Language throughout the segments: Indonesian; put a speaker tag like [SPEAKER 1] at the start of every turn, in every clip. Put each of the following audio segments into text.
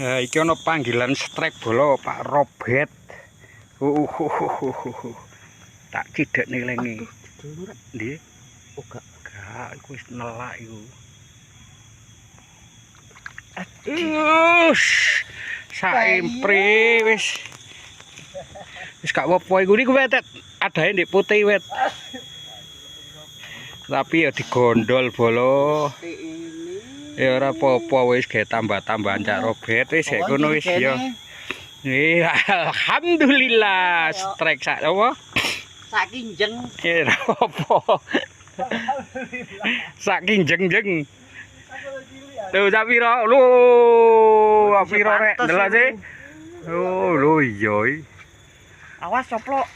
[SPEAKER 1] Iki ana panggilan strike bola Pak Robert. Tak cidek nilenge. Nggih.
[SPEAKER 2] Oh gak
[SPEAKER 1] Iku wis nelak iku. Saempre wis gak apa-apa iku niku wetet. Adae ndek putih wet. Tapi ya digondol bolo. Ya ora apa-apa wis ge tambah-tambahan Cak Robert wis gek ngono wis ya. Alhamdulillah strike sak apa?
[SPEAKER 2] sak kinjeng.
[SPEAKER 1] Ora apa. Sak kinjeng-jeng. Lho sak pira? Lho, pira rek ndelok sih. Oh, lho iya.
[SPEAKER 2] Awas coplok.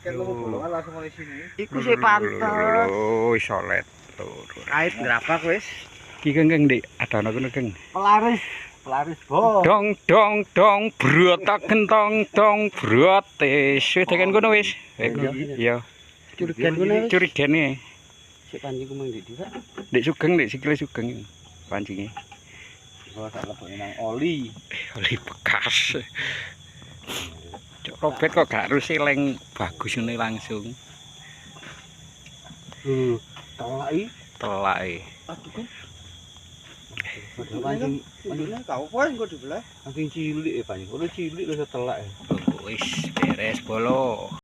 [SPEAKER 3] Ket lu bolongan langsung oleh sini.
[SPEAKER 2] Iku sih pantes.
[SPEAKER 1] Oh, isolet.
[SPEAKER 2] Kait gerabak wis.
[SPEAKER 1] Ki kenging Dik, adana kono keng.
[SPEAKER 2] Pelaris bo.
[SPEAKER 1] Dong dong dong brotak gentong dong brotes. Wis tekan kono wis. Iya.
[SPEAKER 2] Curigan kono wis.
[SPEAKER 1] Curigane.
[SPEAKER 2] Sik pancingku mung ndi Pak?
[SPEAKER 1] Dik Sugeng, Dik sikile Sugeng. Pancinge.
[SPEAKER 3] Gua tak lebokne nang oli.
[SPEAKER 1] Oli bekas. Cok Robert kok gak harus eleng bagus ngene langsung.
[SPEAKER 3] Tolaki.
[SPEAKER 1] Telake.
[SPEAKER 3] Aduh kan. Pancing kau apa engko dibelah? Pancing cilik pancing. Ono cilik lho telak.
[SPEAKER 1] Wis beres bolo.